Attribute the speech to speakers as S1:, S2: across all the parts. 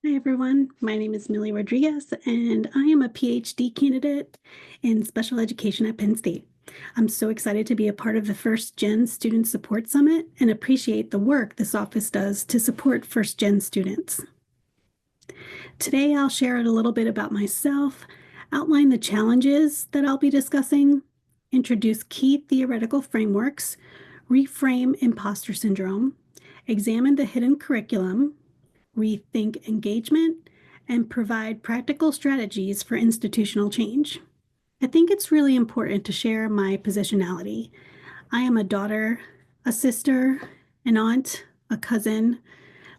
S1: Hi, everyone. My name is Millie Rodriguez, and I am a PhD candidate in special education at Penn State. I'm so excited to be a part of the First Gen Student Support Summit and appreciate the work this office does to support First Gen students. Today, I'll share a little bit about myself, outline the challenges that I'll be discussing, introduce key theoretical frameworks, reframe imposter syndrome, examine the hidden curriculum, rethink engagement, and provide practical strategies for institutional change. I think it's really important to share my positionality. I am a daughter, a sister, an aunt, a cousin,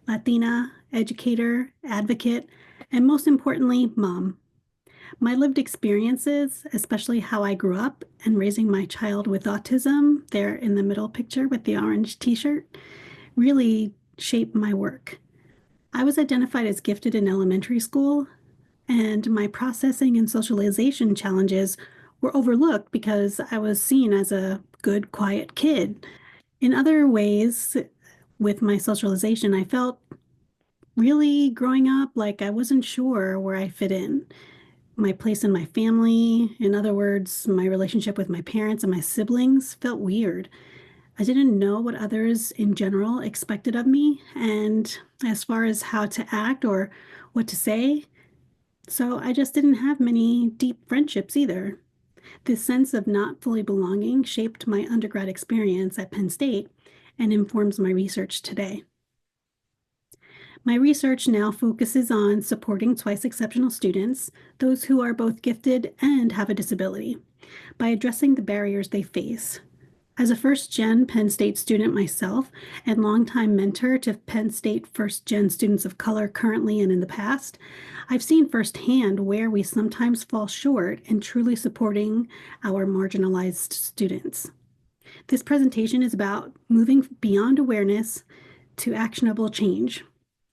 S1: Latina, educator, advocate, and most importantly, mom. My lived experiences, especially how I grew up and raising my child with autism, there in the middle picture with the orange t-shirt, really shaped my work. I was identified as gifted in elementary school, and my processing and socialization challenges were overlooked because I was seen as a good, quiet kid. In other ways, with my socialization, I felt really growing up like I wasn't sure where I fit in. My place in my family, in other words, my relationship with my parents and my siblings felt weird. I didn't know what others in general expected of me, and as far as how to act or what to say, so I just didn't have many deep friendships either. This sense of not fully belonging shaped my undergrad experience at Penn State and informs my research today. My research now focuses on supporting twice exceptional students, those who are both gifted and have a disability, by addressing the barriers they face. As a first-gen Penn State student myself and longtime mentor to Penn State first-gen students of color currently and in the past, I've seen firsthand where we sometimes fall short in truly supporting our marginalized students. This presentation is about moving beyond awareness to actionable change.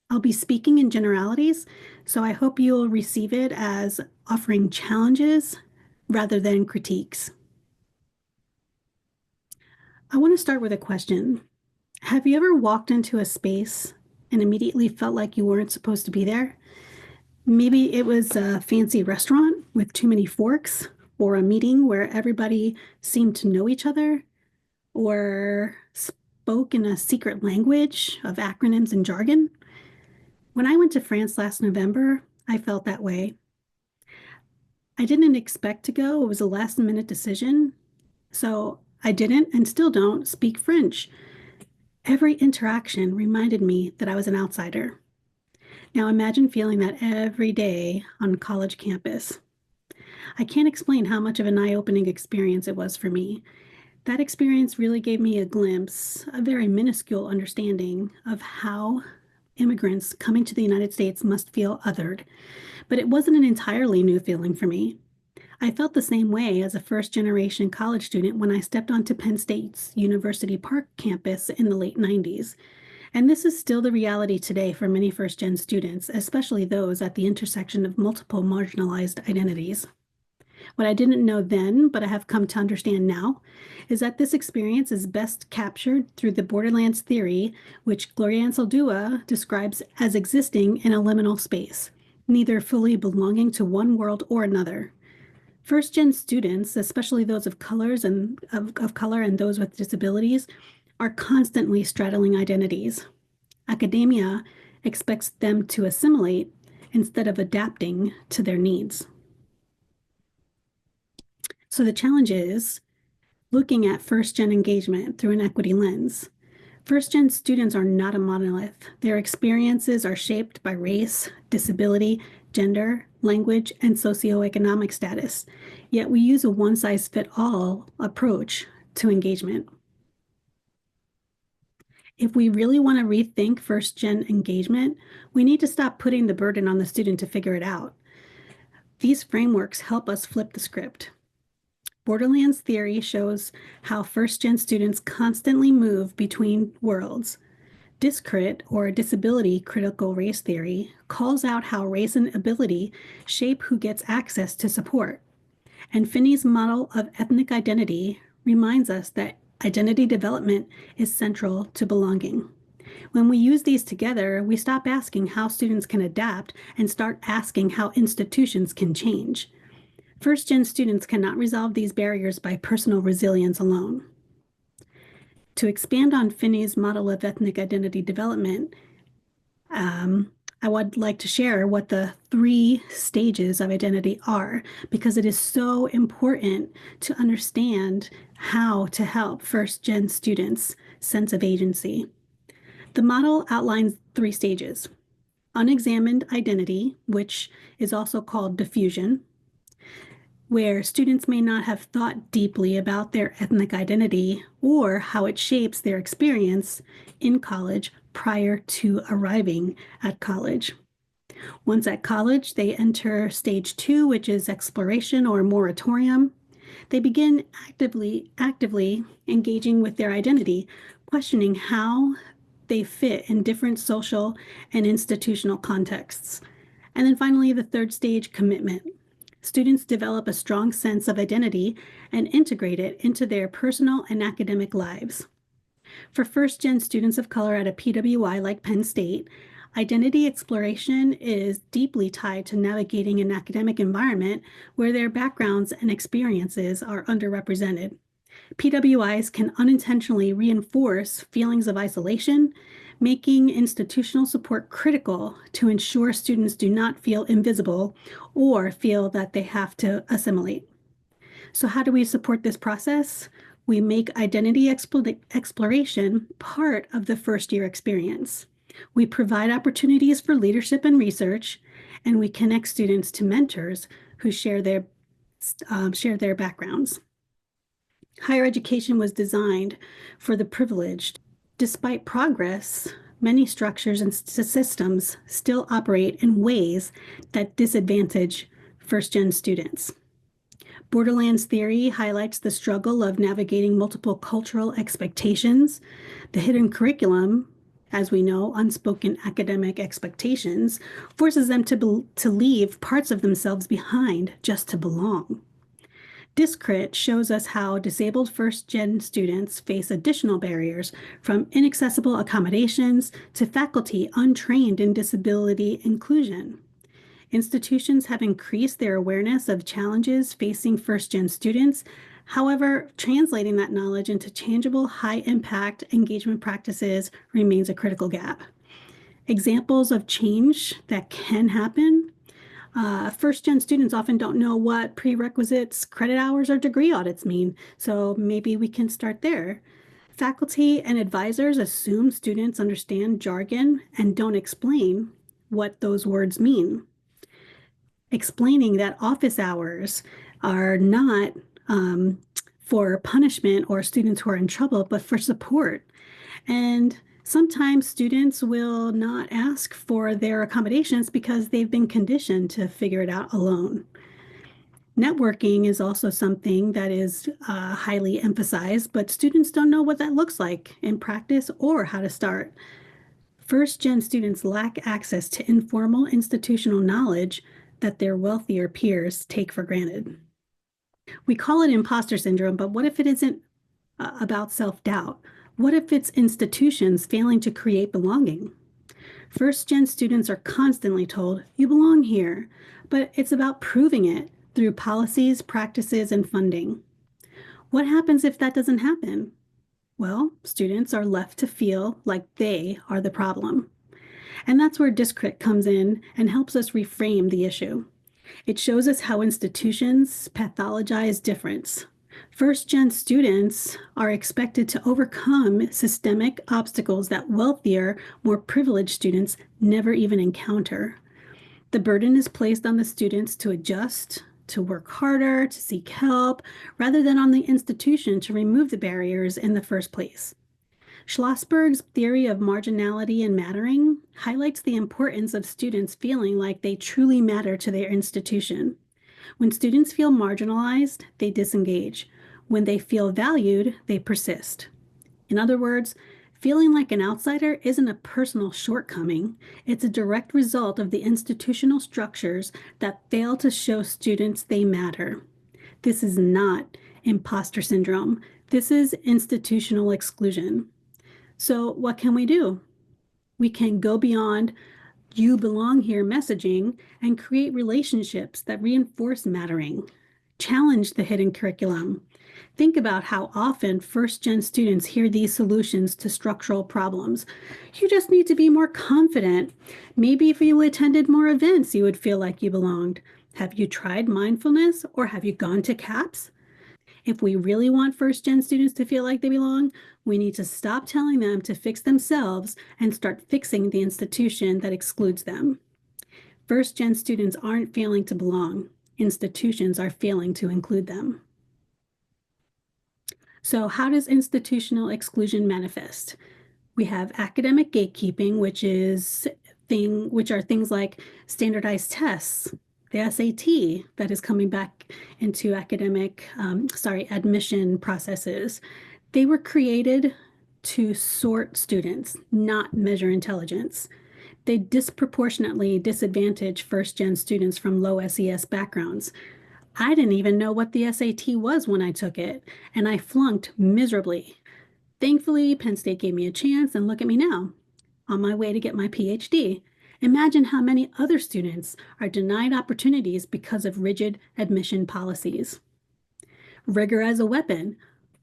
S1: I'll be speaking in generalities, so I hope you'll receive it as offering challenges rather than critiques. I want to start with a question. Have you ever walked into a space and immediately felt like you weren't supposed to be there? Maybe it was a fancy restaurant with too many forks, or a meeting where everybody seemed to know each other, or spoke in a secret language of acronyms and jargon. When I went to France last November, I felt that way. I didn't expect to go, it was a last minute decision. So I didn't and still don't speak French. Every interaction reminded me that I was an outsider. Now imagine feeling that every day on college campus. I can't explain how much of an eye-opening experience it was for me. That experience really gave me a glimpse, a very minuscule understanding of how immigrants coming to the United States must feel othered. But it wasn't an entirely new feeling for me. I felt the same way as a first-generation college student when I stepped onto Penn State's University Park campus in the late 90s. And this is still the reality today for many first-gen students, especially those at the intersection of multiple marginalized identities. What I didn't know then, but I have come to understand now, is that this experience is best captured through the Borderlands theory, which Gloria Anzaldúa describes as existing in a liminal space, neither fully belonging to one world or another. First-gen students, especially those of color and those with disabilities, are constantly straddling identities. Academia expects them to assimilate instead of adapting to their needs. So the challenge is looking at first-gen engagement through an equity lens. First-gen students are not a monolith. Their experiences are shaped by race, disability, gender, language, and socioeconomic status. Yet we use a one-size-fits-all approach to engagement. If we really want to rethink first-gen engagement, we need to stop putting the burden on the student to figure it out. These frameworks help us flip the script. Borderlands theory shows how first-gen students constantly move between worlds. Discrit, or disability critical race theory, calls out how race and ability shape who gets access to support. And Finney's model of ethnic identity reminds us that identity development is central to belonging. When we use these together, we stop asking how students can adapt and start asking how institutions can change. First-gen students cannot resolve these barriers by personal resilience alone. To expand on Finney's model of ethnic identity development, I would like to share what the 3 stages of identity are, because it is so important to understand how to help first-gen students' sense of agency. The model outlines 3 stages: unexamined identity, which is also called diffusion, where students may not have thought deeply about their ethnic identity or how it shapes their experience in college prior to arriving at college. Once at college, they enter stage 2, which is exploration or moratorium. They begin actively engaging with their identity, questioning how they fit in different social and institutional contexts. And then finally, the 3rd stage, commitment. Students develop a strong sense of identity and integrate it into their personal and academic lives. For first-gen students of color at a PWI like Penn State, identity exploration is deeply tied to navigating an academic environment where their backgrounds and experiences are underrepresented. PWIs can unintentionally reinforce feelings of isolation, making institutional support critical to ensure students do not feel invisible or feel that they have to assimilate. So how do we support this process? We make identity exploration part of the first-year experience. We provide opportunities for leadership and research, and we connect students to mentors who share their backgrounds. Higher education was designed for the privileged. Despite progress, many structures and systems still operate in ways that disadvantage first-gen students. Borderlands theory highlights the struggle of navigating multiple cultural expectations. The hidden curriculum, as we know, unspoken academic expectations, forces them to leave parts of themselves behind just to belong. Discrit shows us how disabled first-gen students face additional barriers, from inaccessible accommodations to faculty untrained in disability inclusion. Institutions have increased their awareness of challenges facing first-gen students. However, translating that knowledge into tangible, high-impact engagement practices remains a critical gap. Examples of change that can happen: first-gen students often don't know what prerequisites, credit hours, or degree audits mean, so maybe we can start there. Faculty and advisors assume students understand jargon and don't explain what those words mean. Explaining that office hours are not for punishment or students who are in trouble, but for support. And sometimes students will not ask for their accommodations because they've been conditioned to figure it out alone. Networking is also something that is highly emphasized, but students don't know what that looks like in practice or how to start. First-gen students lack access to informal institutional knowledge that their wealthier peers take for granted. We call it imposter syndrome, but what if it isn't about self-doubt? What if it's institutions failing to create belonging? First-gen students are constantly told, "You belong here," but it's about proving it through policies, practices, and funding. What happens if that doesn't happen? Well, students are left to feel like they are the problem. And that's where Discrit comes in and helps us reframe the issue. It shows us how institutions pathologize difference. First-gen students are expected to overcome systemic obstacles that wealthier, more privileged students never even encounter. The burden is placed on the students to adjust, to work harder, to seek help, rather than on the institution to remove the barriers in the first place. Schlossberg's theory of marginality and mattering highlights the importance of students feeling like they truly matter to their institution. When students feel marginalized, they disengage. When they feel valued, they persist. In other words, feeling like an outsider isn't a personal shortcoming. It's a direct result of the institutional structures that fail to show students they matter. This is not imposter syndrome. This is institutional exclusion. So what can we do? We can go beyond "you belong here" messaging and create relationships that reinforce mattering. Challenge the hidden curriculum. Think about how often first-gen students hear these solutions to structural problems. You just need to be more confident. Maybe if you attended more events, you would feel like you belonged. Have you tried mindfulness or have you gone to CAPS? If we really want first-gen students to feel like they belong, we need to stop telling them to fix themselves and start fixing the institution that excludes them. First-gen students aren't failing to belong. Institutions are failing to include them. So how does institutional exclusion manifest? We have academic gatekeeping, which are things like standardized tests, the SAT that is coming back into admission processes. They were created to sort students, not measure intelligence. They disproportionately disadvantage first-gen students from low SES backgrounds. I didn't even know what the SAT was when I took it, and I flunked miserably. Thankfully, Penn State gave me a chance, and look at me now, on my way to get my PhD. Imagine how many other students are denied opportunities because of rigid admission policies. Rigor as a weapon.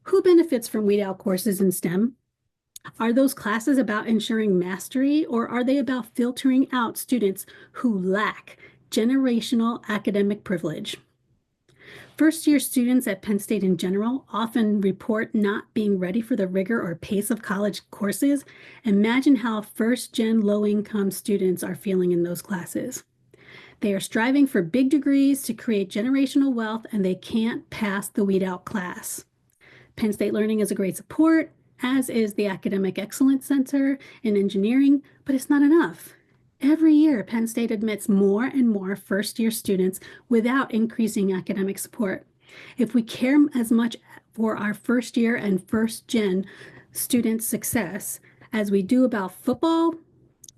S1: Who benefits from weed out courses in STEM? Are those classes about ensuring mastery, or are they about filtering out students who lack generational academic privilege? First-year students at Penn State in general often report not being ready for the rigor or pace of college courses. Imagine how first-gen low-income students are feeling in those classes. They are striving for big degrees to create generational wealth, and they can't pass the weed out class. Penn State Learning is a great support, as is the Academic Excellence Center in engineering, but it's not enough. Every year, Penn State admits more and more first-year students without increasing academic support. If we care as much for our first-year and first-gen students' success as we do about football,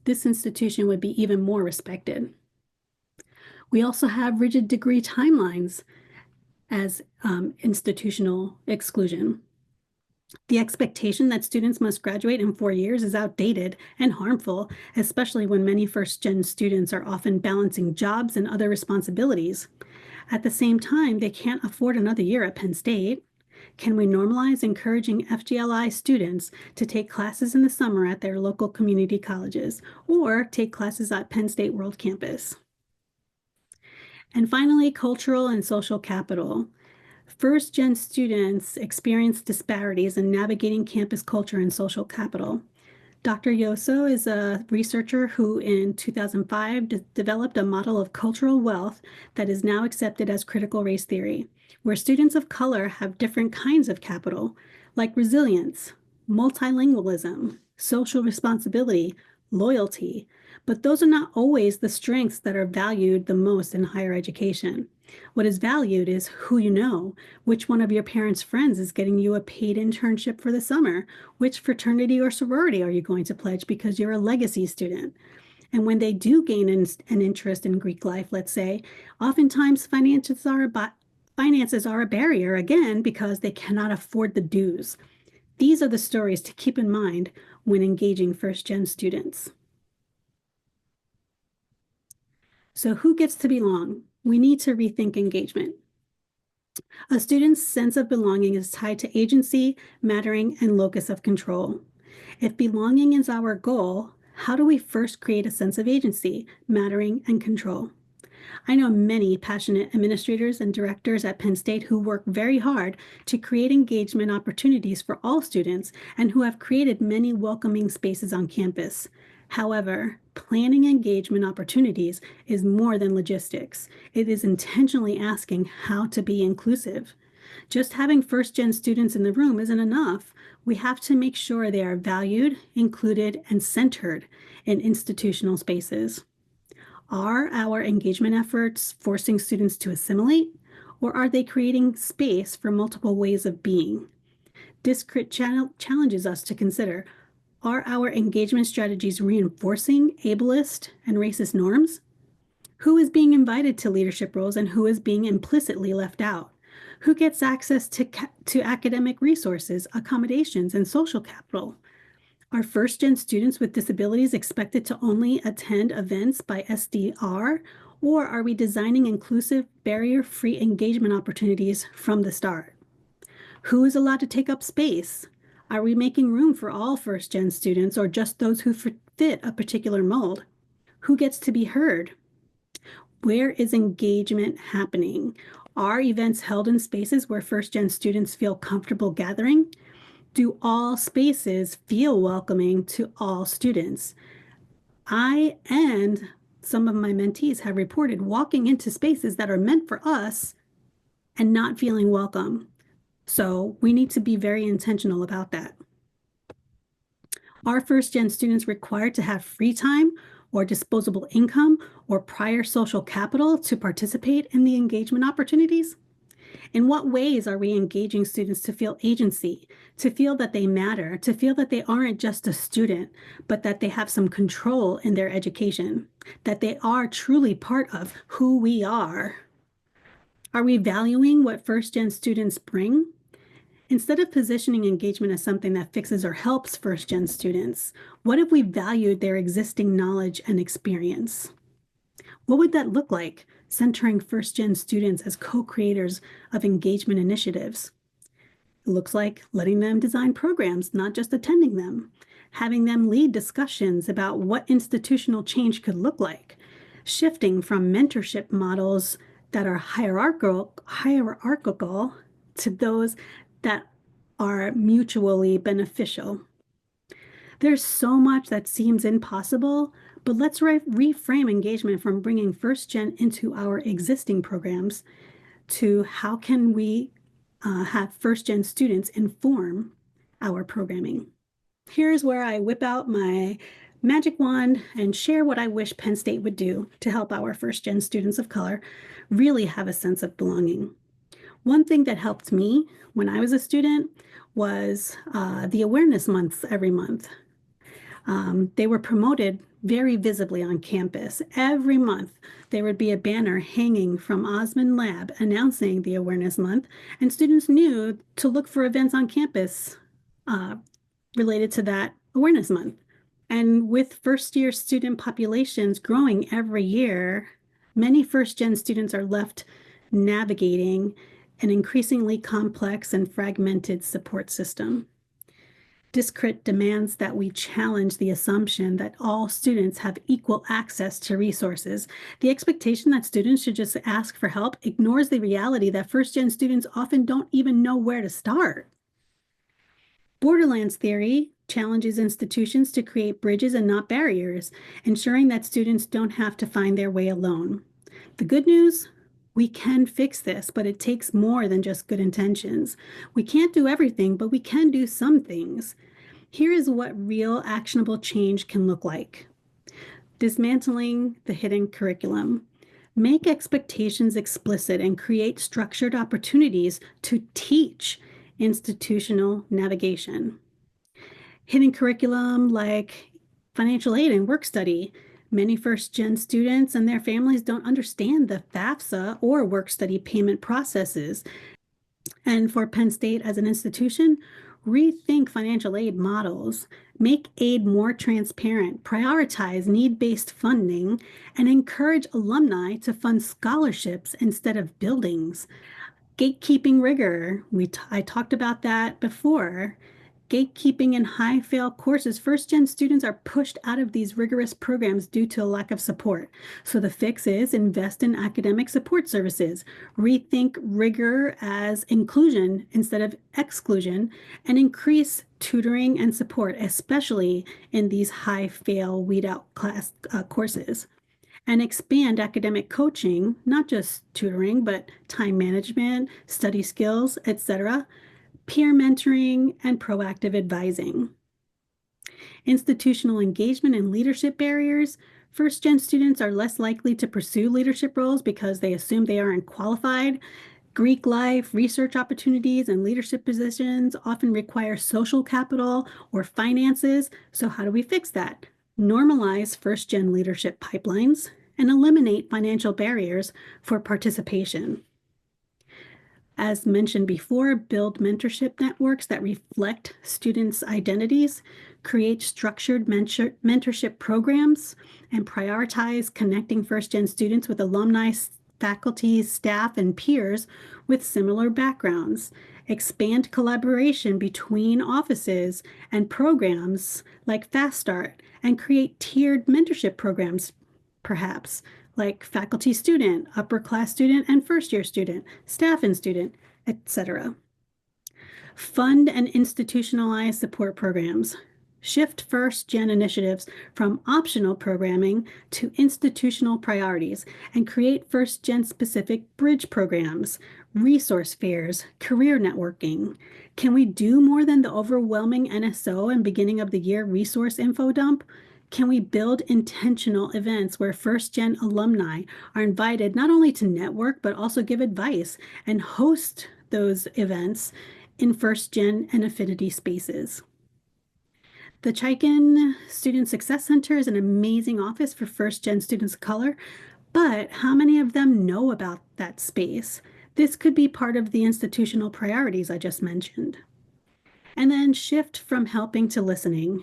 S1: this institution would be even more respected. We also have rigid degree timelines as institutional exclusion. The expectation that students must graduate in 4 years is outdated and harmful, especially when many first-gen students are often balancing jobs and other responsibilities. At the same time, they can't afford another year at Penn State. Can we normalize encouraging FGLI students to take classes in the summer at their local community colleges or take classes at Penn State World Campus? And finally, cultural and social capital. First-gen students experience disparities in navigating campus culture and social capital. Dr. Yoso is a researcher who in 2005 developed a model of cultural wealth that is now accepted as critical race theory, where students of color have different kinds of capital, like resilience, multilingualism, social responsibility, loyalty, but those are not always the strengths that are valued the most in higher education. What is valued is who you know, which one of your parents' friends is getting you a paid internship for the summer, which fraternity or sorority are you going to pledge because you're a legacy student. And when they do gain an interest in Greek life, let's say, oftentimes finances are a barrier, again, because they cannot afford the dues. These are the stories to keep in mind when engaging first-gen students. So who gets to belong? We need to rethink engagement. A student's sense of belonging is tied to agency, mattering, and locus of control. If belonging is our goal, how do we first create a sense of agency, mattering, and control? I know many passionate administrators and directors at Penn State who work very hard to create engagement opportunities for all students and who have created many welcoming spaces on campus. However, planning engagement opportunities is more than logistics. It is intentionally asking how to be inclusive. Just having first-gen students in the room isn't enough. We have to make sure they are valued, included, and centered in institutional spaces. Are our engagement efforts forcing students to assimilate, or are they creating space for multiple ways of being? This challenges us to consider, are our engagement strategies reinforcing ableist and racist norms? Who is being invited to leadership roles and who is being implicitly left out? Who gets access to academic resources, accommodations, and social capital? Are first-gen students with disabilities expected to only attend events by SDR, or are we designing inclusive, barrier-free engagement opportunities from the start? Who is allowed to take up space? Are we making room for all first-gen students or just those who fit a particular mold? Who gets to be heard? Where is engagement happening? Are events held in spaces where first-gen students feel comfortable gathering? Do all spaces feel welcoming to all students? I and some of my mentees have reported walking into spaces that are meant for us and not feeling welcome. So we need to be very intentional about that. Are first-gen students required to have free time or disposable income or prior social capital to participate in the engagement opportunities? In what ways are we engaging students to feel agency, to feel that they matter, to feel that they aren't just a student, but that they have some control in their education, that they are truly part of who we are? Are we valuing what first-gen students bring? Instead of positioning engagement as something that fixes or helps first-gen students, what if we valued their existing knowledge and experience? What would that look like, centering first-gen students as co-creators of engagement initiatives? It looks like letting them design programs, not just attending them, having them lead discussions about what institutional change could look like, shifting from mentorship models that are hierarchical to those that are mutually beneficial. There's so much that seems impossible, but let's reframe engagement from bringing first gen into our existing programs to how can we have first gen students inform our programming. Here's where I whip out my magic wand and share what I wish Penn State would do to help our first gen students of color really have a sense of belonging. One thing that helped me when I was a student was the awareness months every month. They were promoted very visibly on campus. Every month, there would be a banner hanging from Osmond Lab announcing the Awareness Month, and students knew to look for events on campus related to that Awareness Month. And with first-year student populations growing every year, many first-gen students are left navigating an increasingly complex and fragmented support system. Discrit demands that we challenge the assumption that all students have equal access to resources. The expectation that students should just ask for help ignores the reality that first-gen students often don't even know where to start. Borderlands theory challenges institutions to create bridges and not barriers, ensuring that students don't have to find their way alone. The good news? We can fix this, but it takes more than just good intentions. We can't do everything, but we can do some things. Here is what real actionable change can look like. Dismantling the hidden curriculum. Make expectations explicit and create structured opportunities to teach institutional navigation. Hidden curriculum like financial aid and work study. Many first-gen students and their families don't understand the FAFSA or work study payment processes. And for Penn State as an institution, rethink financial aid models, make aid more transparent, prioritize need-based funding, and encourage alumni to fund scholarships instead of buildings. Gatekeeping rigor, I talked about that before. Gatekeeping in high-fail courses, first-gen students are pushed out of these rigorous programs due to a lack of support. So the fix is invest in academic support services, rethink rigor as inclusion instead of exclusion, and increase tutoring and support, especially in these high-fail weed-out class courses. And expand academic coaching, not just tutoring, but time management, study skills, etc., peer mentoring, and proactive advising. Institutional engagement and leadership barriers. First-gen students are less likely to pursue leadership roles because they assume they aren't qualified. Greek life, research opportunities, and leadership positions often require social capital or finances. So how do we fix that? Normalize first-gen leadership pipelines and eliminate financial barriers for participation. As mentioned before, build mentorship networks that reflect students' identities, create structured mentorship programs, and prioritize connecting first-gen students with alumni, faculty, staff, and peers with similar backgrounds, expand collaboration between offices and programs like Fast Start, and create tiered mentorship programs, perhaps, like faculty student, upper class student, and first-year student, staff and student, etc. Fund and institutionalize support programs. Shift first-gen initiatives from optional programming to institutional priorities and create first-gen specific bridge programs, resource fairs, career networking. Can we do more than the overwhelming NSO and beginning of the year resource info dump? Can we build intentional events where first-gen alumni are invited not only to network, but also give advice and host those events in first-gen and affinity spaces? The Chaikin Student Success Center is an amazing office for first-gen students of color, but how many of them know about that space? This could be part of the institutional priorities I just mentioned. And then shift from helping to listening.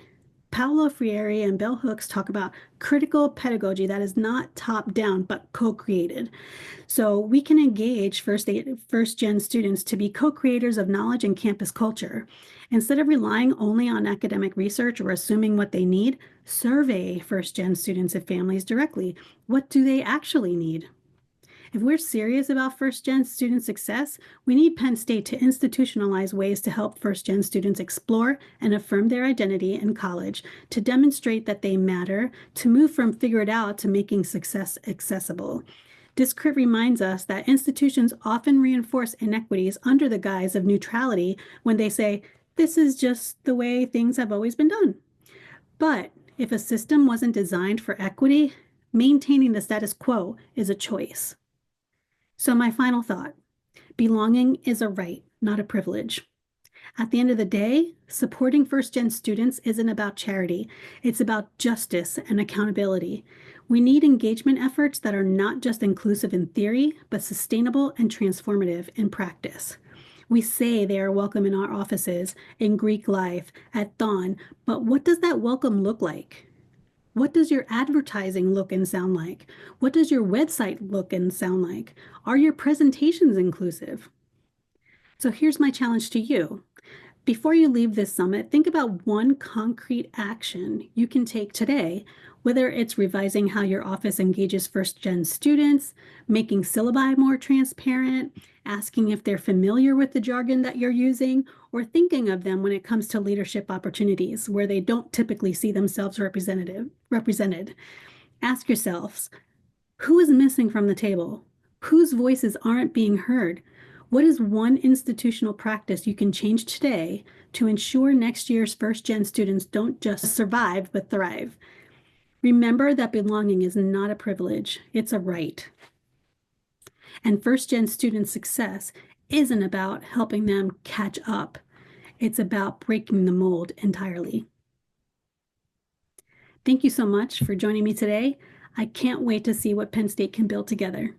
S1: Paulo Freire and Bell Hooks talk about critical pedagogy that is not top-down, but co-created. So we can engage first-gen students to be co-creators of knowledge and campus culture. Instead of relying only on academic research or assuming what they need, survey first-gen students and families directly. What do they actually need? If we're serious about first-gen student success, we need Penn State to institutionalize ways to help first-gen students explore and affirm their identity in college, to demonstrate that they matter, to move from figure it out to making success accessible. This crit reminds us that institutions often reinforce inequities under the guise of neutrality when they say, this is just the way things have always been done. But if a system wasn't designed for equity, maintaining the status quo is a choice. So my final thought, belonging is a right, not a privilege. At the end of the day, supporting first-gen students isn't about charity. It's about justice and accountability. We need engagement efforts that are not just inclusive in theory, but sustainable and transformative in practice. We say they are welcome in our offices, in Greek life, at Thon, but what does that welcome look like? What does your advertising look and sound like? What does your website look and sound like? Are your presentations inclusive? So here's my challenge to you. Before you leave this summit, think about one concrete action you can take today, whether it's revising how your office engages first-gen students, making syllabi more transparent, asking if they're familiar with the jargon that you're using, or thinking of them when it comes to leadership opportunities where they don't typically see themselves represented. Ask yourselves, who is missing from the table? Whose voices aren't being heard? What is one institutional practice you can change today to ensure next year's first-gen students don't just survive, but thrive? Remember that belonging is not a privilege, it's a right. And first-gen student success isn't about helping them catch up. It's about breaking the mold entirely. Thank you so much for joining me today. I can't wait to see what Penn State can build together.